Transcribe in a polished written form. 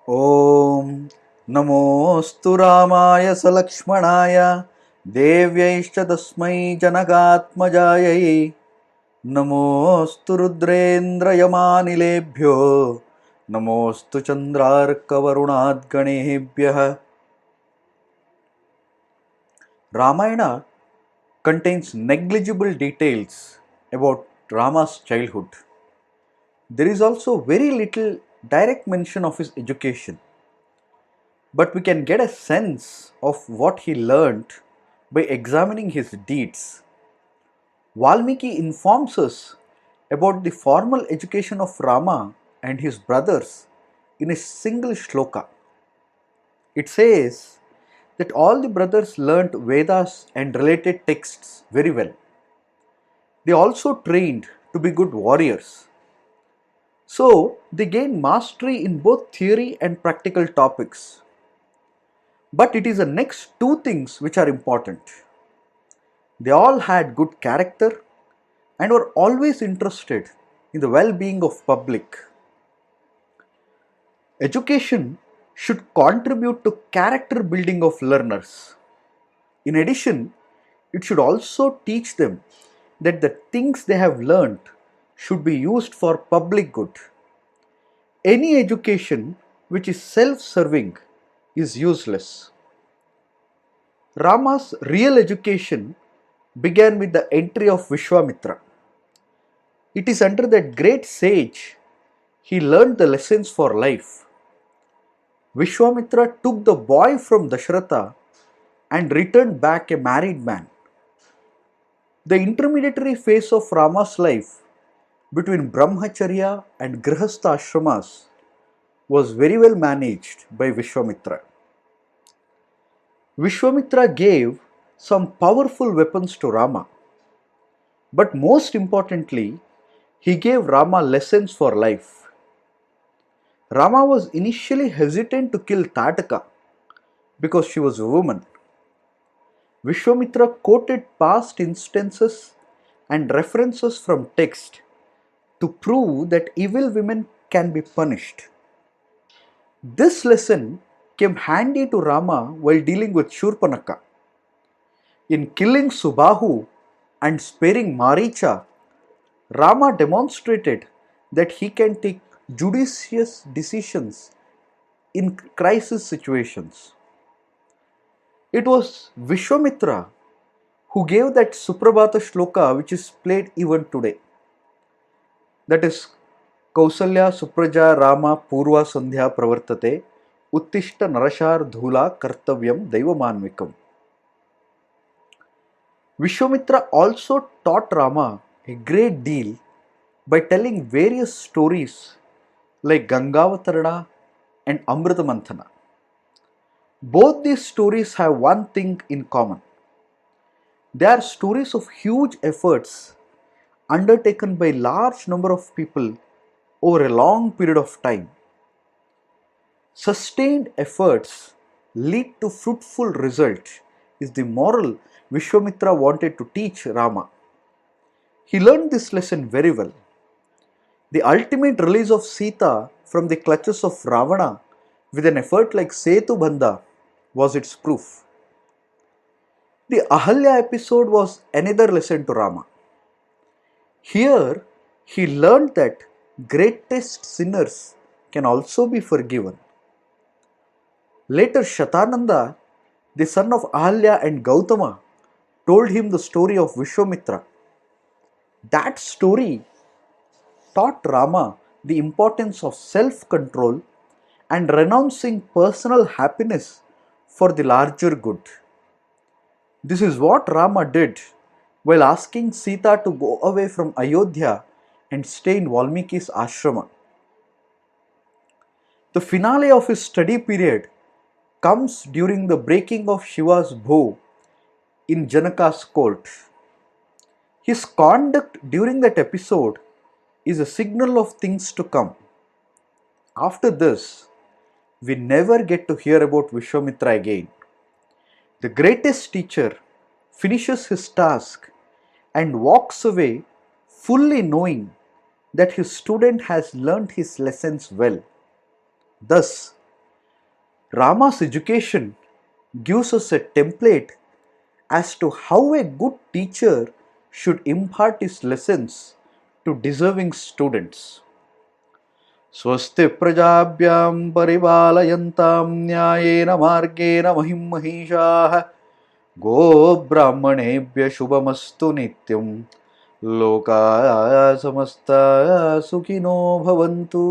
ॐ नमोऽस्तु रामाय सलक्ष्मणाय देव्यैश्च तस्मै जनकात्मजायै नमोऽस्तु रुद्रेन्द्रयमानिलेभ्यो नमोऽस्तु चन्द्रार्कवरुणाद्गणेभ्यः. Ramayana contains negligible details about Rama's childhood. There is also very little direct mention of his education, but we can get a sense of what he learnt by examining his deeds. Valmiki informs us about the formal education of Rama and his brothers in a single shloka. It says that all the brothers learnt Vedas and related texts very well. They also trained to be good warriors. So, they gained mastery in both theory and practical topics. But it is the next two things which are important. They all had good character and were always interested in the well-being of public. Education should contribute to character building of learners. In addition, it should also teach them that the things they have learnt should be used for public good. Any education which is self-serving is useless. Rama's real education began with the entry of Vishwamitra. It is under that great sage he learned the lessons for life. Vishwamitra took the boy from Dasharatha and returned back a married man. The intermediary phase of Rama's life between Brahmacharya and Grihastha ashramas was very well managed by Vishwamitra. Vishwamitra gave some powerful weapons to Rama, but most importantly, he gave Rama lessons for life. Rama was initially hesitant to kill Tataka because she was a woman. Vishwamitra quoted past instances and references from text to prove that evil women can be punished. This lesson came handy to Rama while dealing with Shurpanaka. In killing Subahu and sparing Maricha, Rama demonstrated that he can take judicious decisions in crisis situations. It was Vishwamitra who gave that Suprabhata shloka which is played even today. That is Kausalya Supraja Rama Purva Sandhya Pravartate Uttishta Narashar Dhula Kartavyam Daivamanvikam. Vishwamitra also taught Rama a great deal by telling various stories like Gangavatarana and Amritamanthana. Both these stories have one thing in common. They are stories of huge efforts undertaken by a large number of people over a long period of time. Sustained efforts lead to fruitful result is the moral Vishwamitra wanted to teach Rama. He learned this lesson very well. The ultimate release of Sita from the clutches of Ravana with an effort like Setu Bandha was its proof. The Ahalya episode was another lesson to Rama. Here, he learned that greatest sinners can also be forgiven. Later, Shatananda, the son of Ahalya and Gautama, told him the story of Vishwamitra. That story taught Rama the importance of self-control and renouncing personal happiness for the larger good. This is what Rama did while asking Sita to go away from Ayodhya and stay in Valmiki's ashrama. The finale of his study period comes during the breaking of Shiva's bow in Janaka's court. His conduct during that episode is a signal of things to come. After this, we never get to hear about Vishwamitra again. The greatest teacher finishes his task and walks away fully knowing that his student has learnt his lessons well. Thus, Rama's education gives us a template as to how a good teacher should impart his lessons to deserving students. स्वस्ति प्रजाभ्यां परिपालयन्तां न्यायेन मार्गेण महिं महिषाः गोब्राह्मणेभ्यः शुभमस्तु नित्यं लोकाः समस्ताः सुखिनो भवन्तु।